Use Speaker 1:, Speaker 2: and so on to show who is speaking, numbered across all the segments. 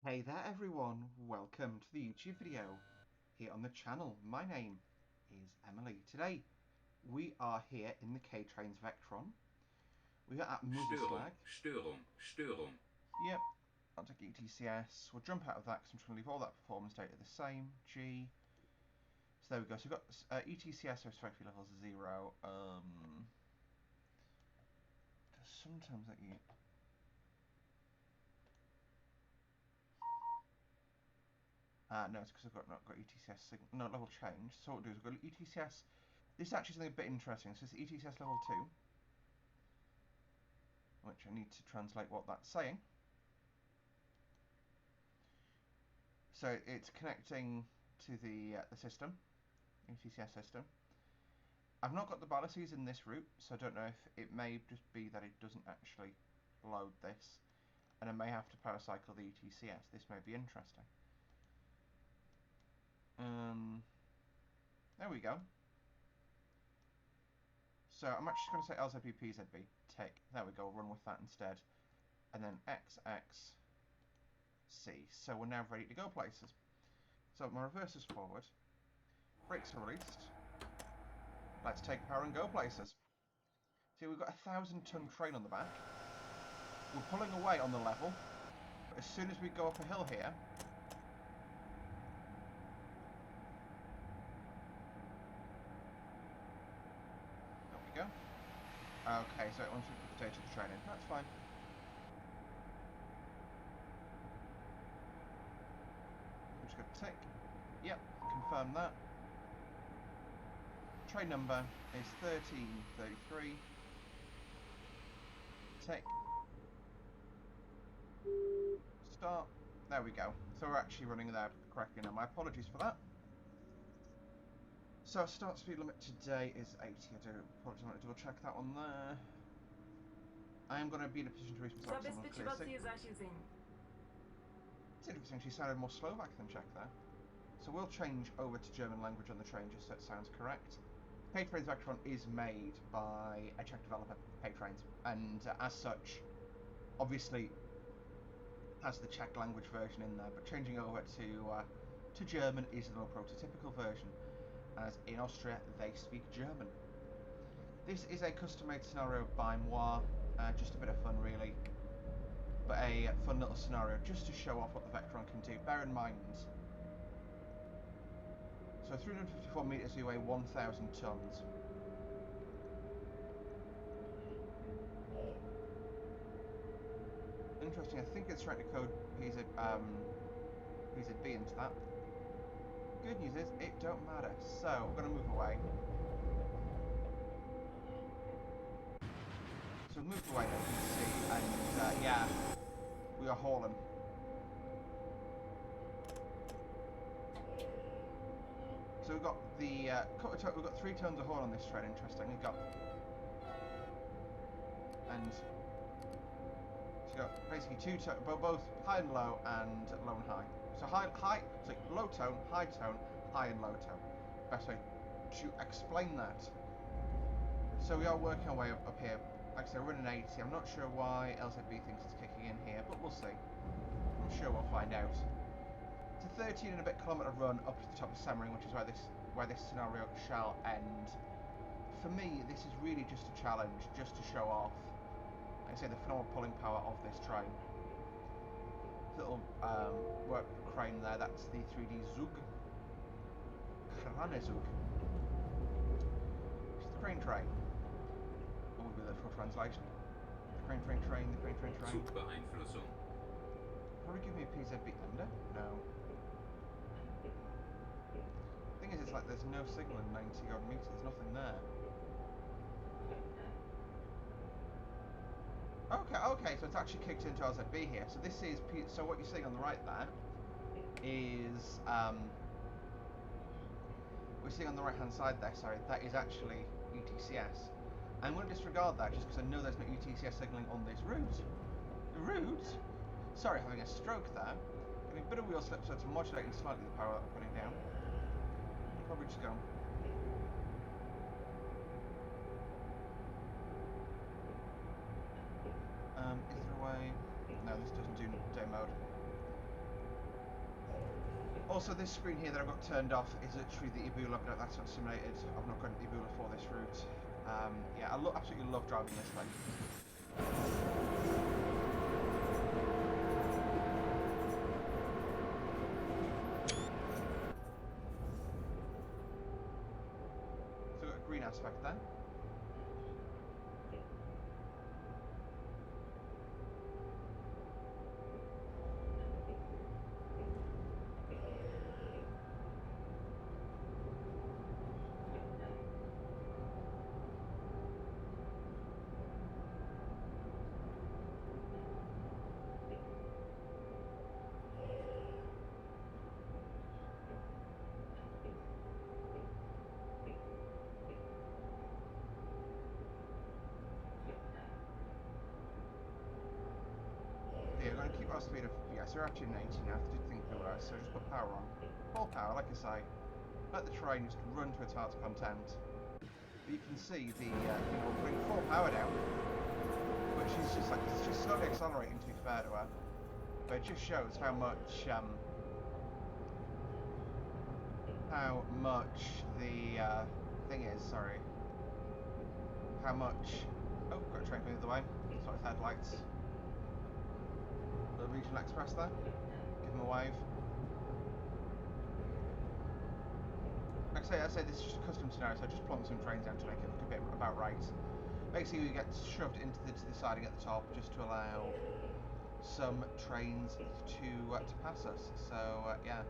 Speaker 1: Hey there everyone, welcome to the YouTube video here on the channel. My name is Emily. Today we are here in the K-Trains Vectron. We are at Mürzzuschlag.
Speaker 2: Störung.
Speaker 1: Yep, I'll take ETCS. We'll jump out of that because I'm trying to leave all that performance data the same. G. So there we go. So we've got ETCS, so strength level 0. Sometimes that you... no, it's because I've not got ETCS signal. No, level change. So what we'll do is we'll go to ETCS. This is actually something a bit interesting. So it's ETCS level 2. Which I need to translate what that's saying. So it's connecting to the system, ETCS system. I've not got the ballasts in this route, so I don't know if it may just be that it doesn't actually load this, and I may have to power cycle the ETCS. This may be interesting. There we go. So I'm actually going to say LZB, PZB, tick. There we go, run with that instead. And then XX, C. So we're now ready to go places. So my reverse is forward. Brakes are released. Let's take power and go places. See, we've got a 1,000-ton train on the back. We're pulling away on the level. But as soon as we go up a hill here... There we go. Okay, so it wants to put the stage of the train in. That's fine. I'm just going to tick. Yep, confirm that. Train number is 1333. Tick. Start. There we go. So we're actually running there correctly now. My apologies for that. So start speed limit today is 80. I do apologize. I want to double check that one there. I am going to be in a position to reach myself someone clear signal. It's interesting, she sounded more Slovak than Czech there. So we'll change over to German language on the train just so it sounds correct. K-Trains Vectron is made by a Czech developer, K-Trains, and as such, obviously has the Czech language version in there, but changing over to German is the more prototypical version, as in Austria they speak German. This is a custom-made scenario by moi, just a bit of fun really, but a fun little scenario just to show off what the Vectron can do. Bear in mind, so 354 metres, we weigh 1,000 tonnes. Interesting, I think it's trying to code PZB into that. Good news is, it don't matter. So, we're going to move away. So we've moved away, as you can see, and yeah, we are hauling. So we've got the we've got 3 tones of horn on this train. Interesting. We've got so you've got basically 2 tones, both high and low, and low and high. So so low tone, high and low tone. Best way to explain that. So we are working our way up here. Like I said, we're running 80. I'm not sure why LZB thinks it's kicking in here, but we'll see. I'm sure we'll find out. It's a 13 and a bit kilometre run up to the top of Semmering, which is where this scenario shall end. For me, this is really just a challenge, just to show off, like I say, the phenomenal pulling power of this train. Little work crane there, that's the 3D Zug. Zug. It's the crane train. What would be the full translation? The crane train.
Speaker 2: Zugbeeinflussung.
Speaker 1: Probably give me a PZB under? No. The thing is, it's like there's no signal in 90 odd metres, there's nothing there. Okay, so it's actually kicked into LZB here. So this is, so what you're seeing on the right there is, we're seeing on the right hand side there, sorry, that is actually ETCS. I'm going to disregard that just because I know there's no ETCS signalling on this route. Route? Sorry, having a stroke there. Getting a bit of wheel slip, so it's modulating slightly the power that I'm putting down. Probably just go. Is there a way? No, this doesn't do day mode. Also, this screen here that I've got turned off is literally the Ebola, but that's not simulated. I've not got an Ebola for this route. Yeah, I absolutely love driving this thing. So we've got a green aspect there. Yeah, we're going to keep our speed of, yeah, so we're actually in 80 now, I did think we were, so just put power on. Full power, like I say, let the train just run to its heart's content. But you can see the, you know, we're putting full power down, which is just like, it's just slowly accelerating to be fair to her. But it just shows how much the thing is, sorry, how much, oh, got a train coming the other way, sorry, headlights. The Regional Express there, give them a wave. Like I say this is just a custom scenario, so I just plonk some trains down to make it look a bit about right. Basically, we get shoved into the siding at the top just to allow some trains to pass us. So yeah.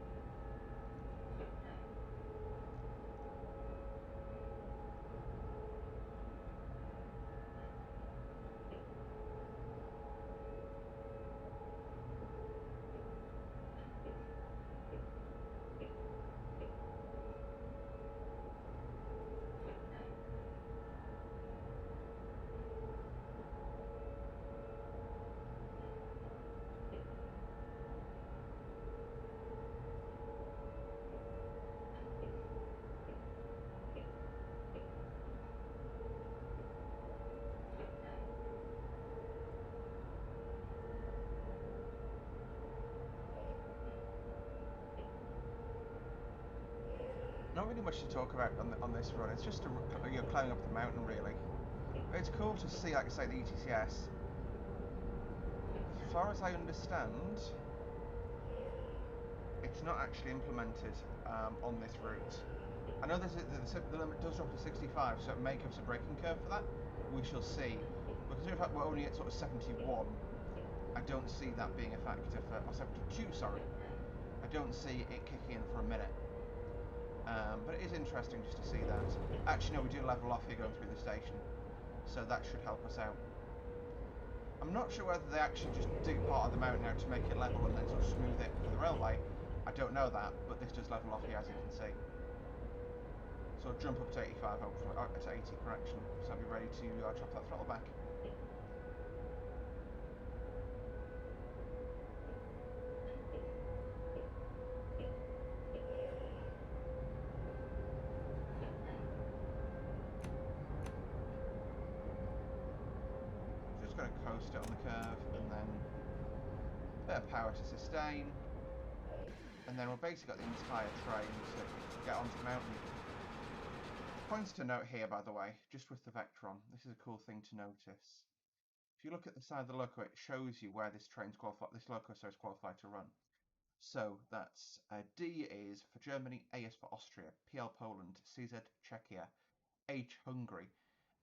Speaker 1: Not really much to talk about on this run. It's just you're climbing up the mountain, really. But it's cool to see, like I say, the ETCS. As far as I understand, it's not actually implemented on this route. I know the limit does drop to 65, so it may give us a braking curve for that. We shall see. Because in fact we're only at sort of 71, I don't see that being a factor for, or 72, sorry. I don't see it kicking in for a minute. But it is interesting just to see that. Actually, no, we do level off here going through the station, so that should help us out. I'm not sure whether they actually just dig part of the mountain out to make it level and then sort of smooth it for the railway. I don't know that, but this does level off here, as you can see. So I'll jump up to 85, hopefully, to 80, correction. So I'll be ready to chop that throttle back. Just going to coast it on the curve, and then a bit of power to sustain. And then we've basically got the entire train to get onto the mountain. Points to note here, by the way, just with the Vectron, this is a cool thing to notice. If you look at the side of the loco, it shows you where this train's qualified, this loco is qualified to run. So that's D is for Germany, A is for Austria, PL Poland, CZ Czechia, H Hungary,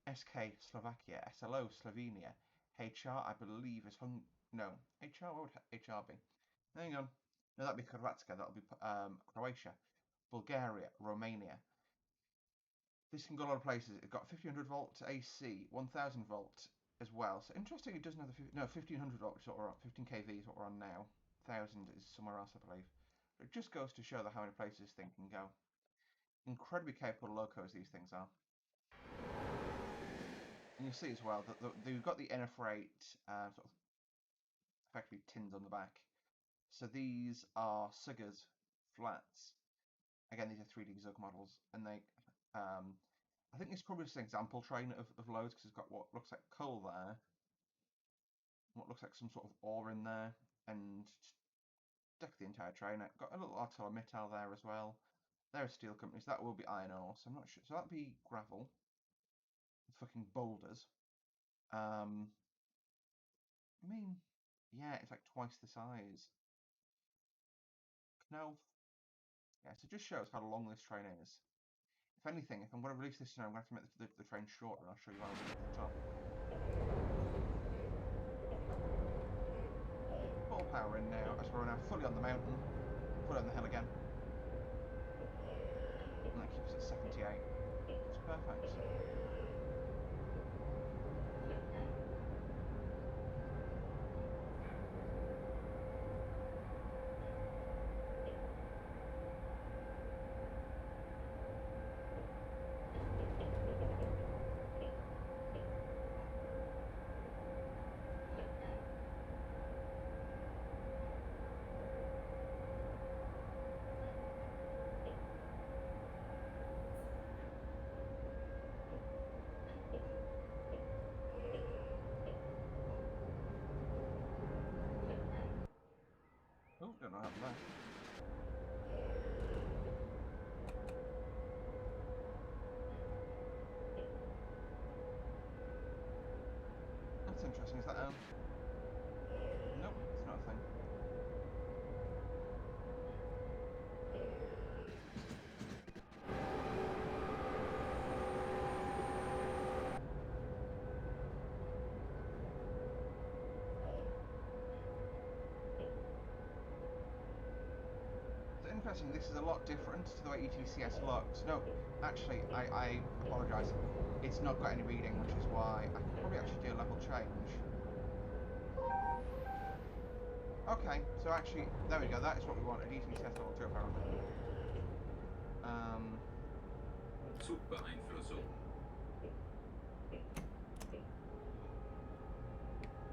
Speaker 1: SK Slovakia, SLO Slovenia, HR I believe is no, HR, what would HR be? Hang on. No, that'd be Hrvatska, that'll be Croatia, Bulgaria, Romania. This can go a lot of places. It's got 1500 volt AC, 1000 volt as well. So interesting, it doesn't have the 1500 volt, which is what we're on. 15 kV is what we're on now. 1000 is somewhere else, I believe. But it just goes to show that how many places this thing can go. Incredibly capable locos these things are. And you'll see as well that they've got the inner freight sort of effectively tins on the back. So these are Suggers flats. Again, these are 3D Zug models, and they I think it's probably just an example train of loads because it's got what looks like coal there, what looks like some sort of ore in there, and deck the entire train. I've got a little ArcelorMittal there as well. They're a steel company, so that will be iron ore. So I'm not sure. So that'd be gravel. Fucking boulders. I mean, yeah, it's like twice the size. No. Yeah, so it just shows how long this train is. If anything, if I'm going to release this, I'm going to have to make the train shorter, and I'll show you how we get to the top. Full power in now, as we're now fully on the mountain, fully on the hill again. And that keeps us at 78. It's perfect. Oh, don't know what happened there. That's interesting. Is that nope, it's not a thing. It's interesting. This is a lot different to the way ETCS looks. No, actually, I apologise. It's not got any reading, which is why I could probably actually do a level change. Okay, so actually, there we go. That is what we wanted. ETCS level 2, apparently.
Speaker 2: Zugbeeinflussung.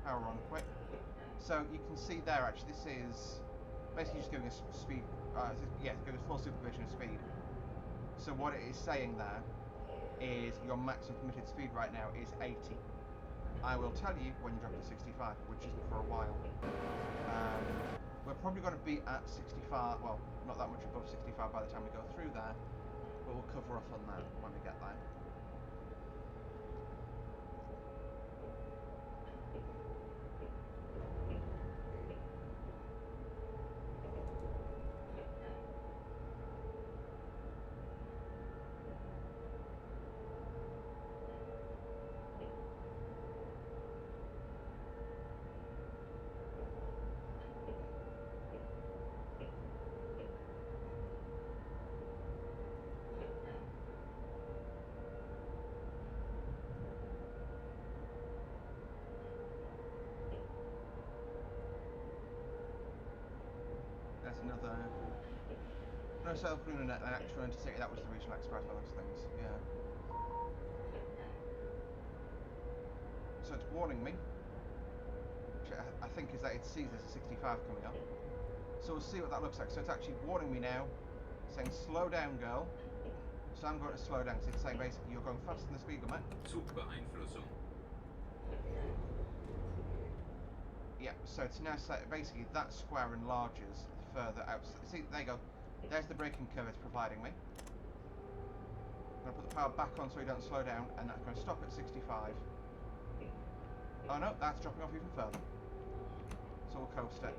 Speaker 1: Power on quick. So you can see there, actually, this is basically just giving us speed. Yeah, giving us full supervision of speed. So what it is saying there is your maximum permitted speed right now is 80. I will tell you when you drop to 65, which isn't for a while. We're probably going to be at 65, well, not that much above 65 by the time we go through there, but we'll cover off on that when we get there. There's another self-green and an actual intercity. That was the regional express, one of those things. Yeah. So it's warning me, which I think is that it sees there's a 65 coming up. So we'll see what that looks like. So it's actually warning me now, saying slow down, girl. So I'm going to slow down. So it's saying basically you're going faster than the speed limit.
Speaker 2: Zugbeeinflussung.
Speaker 1: Yeah, so it's now basically that square enlarges further out. See, there you go. There's the braking curve it's providing me. I'm going to put the power back on so we don't slow down, and that's going to stop at 65. Oh no, that's dropping off even further. So we'll coast it.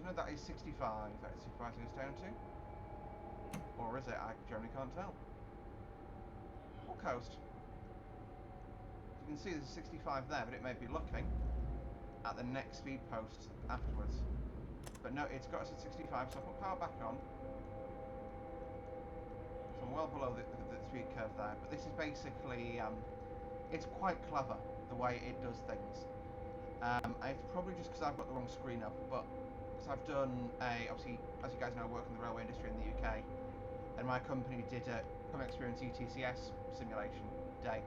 Speaker 1: So no, that is 65. That is surprising us down to. Or is it? I generally can't tell. We'll coast. You can see there's a 65 there, but it may be looking at the next speed post afterwards. But no, it's got us at 65, so I'll put power back on. So I'm well below the speed curve there, but this is basically, it's quite clever the way it does things. It's probably just because I've got the wrong screen up, but because I've done obviously, as you guys know, I work in the railway industry in the UK, and my company did a Come Experience ETCS simulation day,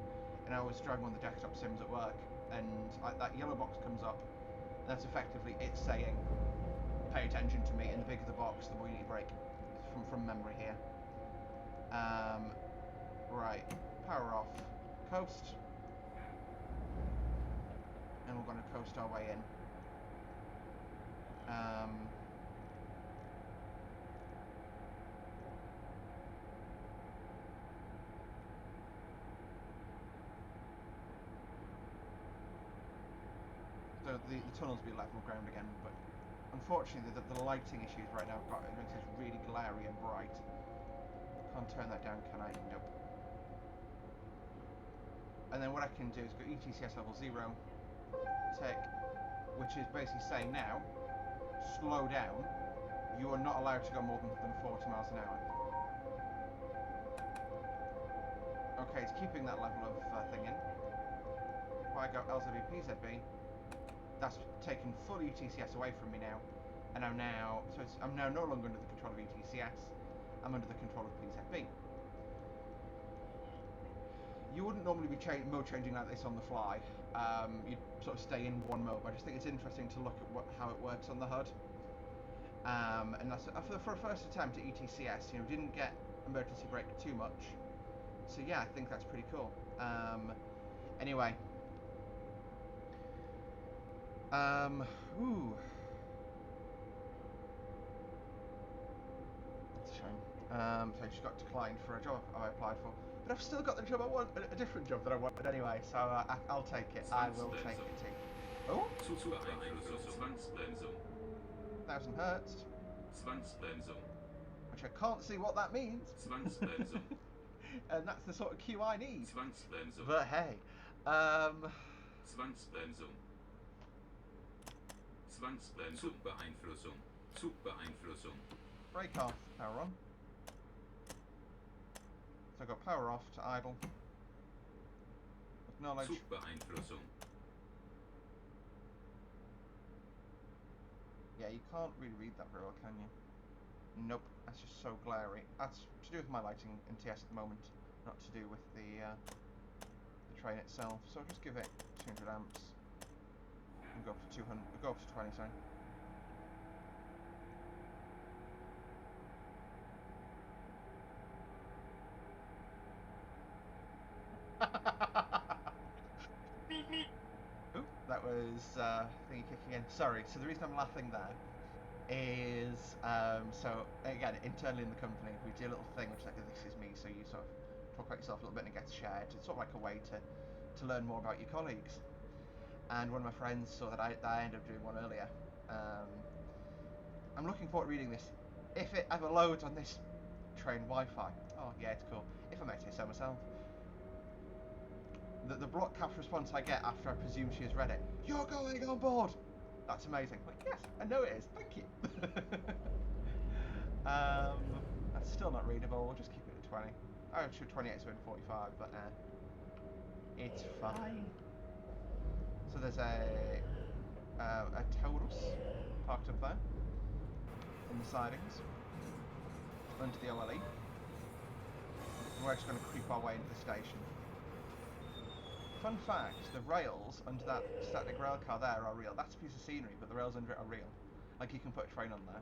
Speaker 1: and I was driving one of the desktop sims at work, and that yellow box comes up, and that's effectively it saying, pay attention to me, and the bigger the box, the more you need to brake, from memory here. Right, power off, coast. and we're going to coast our way in. So the tunnels will be level ground again, but unfortunately the lighting issues right now it makes it really glary and bright. Can't turn that down, can I? Nope. And then what I can do is go ETCS level 0, take, which is basically saying now, slow down. You are not allowed to go more than 40 miles an hour. Okay, it's keeping that level of thing in. If I go LZB-PZB, that's taken full ETCS away from me now. And I'm now no longer under the control of ETCS. I'm under the control of PZB. You wouldn't normally be mode changing like this on the fly. You'd sort of stay in one mode. But I just think it's interesting to look at how it works on the HUD. And that's for a first attempt at ETCS. Didn't get emergency brake too much. So yeah, I think that's pretty cool. Anyway. Ooh. That's a shame. So I just got declined for a job I applied for. But I've still got the job I want, a different job that I wanted anyway, so I'll take it. I will take it. Oh? 1,000 hertz. Which I can't see what that means. And that's the sort of cue I need. But hey. Brake off, power on. So I've got power off to idle. Acknowledge. Yeah, you can't really read that very well, can you? Nope, that's just so glary. That's to do with my lighting in TS at the moment, not to do with the train itself. So I'll just give it 200 amps and go up to 200. Go up to 20, sorry. Ooh, that was thingy kicking in. Sorry. So the reason I'm laughing there is so again internally in the company we do a little thing which is like this is me. So you sort of talk about yourself a little bit and it gets shared. It's sort of like a way to learn more about your colleagues. And one of my friends saw that I ended up doing one earlier. I'm looking forward to reading this. If it ever loads on this train Wi-Fi. Oh yeah, it's cool. If I may say so myself. The block cap's response I get after I presume she has read it. You're going on board! That's amazing. I'm like, yes, I know it is. Thank you. That's still not readable. We'll just keep it at 20. I should 28 so in 45, but it's fine. So there's a Taurus parked up there in the sidings under the OLE. And we're just going to creep our way into the station. Fun fact, the rails under that static rail car there are real. That's a piece of scenery, but the rails under it are real. Like you can put a train on there.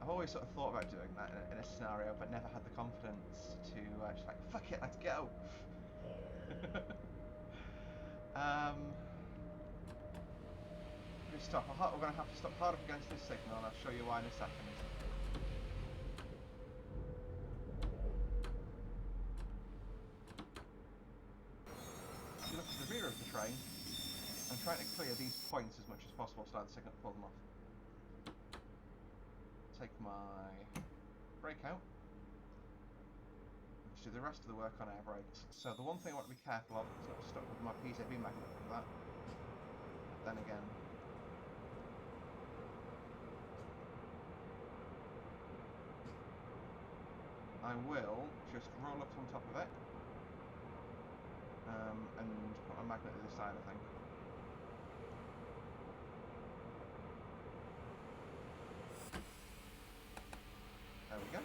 Speaker 1: I've always sort of thought about doing that in a scenario, but never had the confidence to just like, fuck it, let's go. Stop. We're going to have to stop hard up against this signal, and I'll show you why in a second. If you look at the rear of the train, I'm trying to clear these points as much as possible, start the signal to pull them off. Take my brake out. Just do the rest of the work on air brakes. So the one thing I want to be careful of is not stuck with my PZB magnet like that. Then again, I will just roll up on top of it and put my magnet to the side, I think. There we go.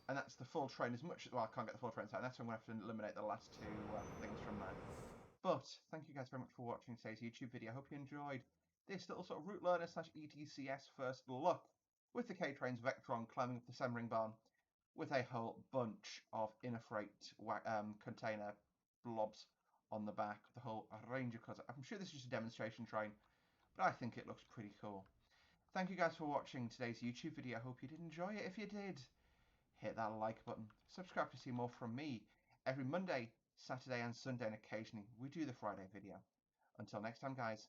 Speaker 1: And that's the full train as much as... Well, I can't get the full train side. That's why I'm going to have to eliminate the last two things from there. But thank you guys very much for watching today's YouTube video. I hope you enjoyed this little sort of route learner / ETCS first look with the K-Train's Vectron climbing up the Semmering barn with a whole bunch of inner freight container blobs on the back, the whole range of colours. I'm sure this is just a demonstration train, but I think it looks pretty cool. Thank you guys for watching today's YouTube video. I hope you did enjoy it. If you did, hit that like button. Subscribe to see more from me every Monday, Saturday and Sunday, and occasionally we do the Friday video. Until next time, guys.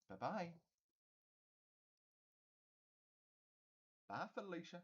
Speaker 1: Bye-bye. Bye, Felicia.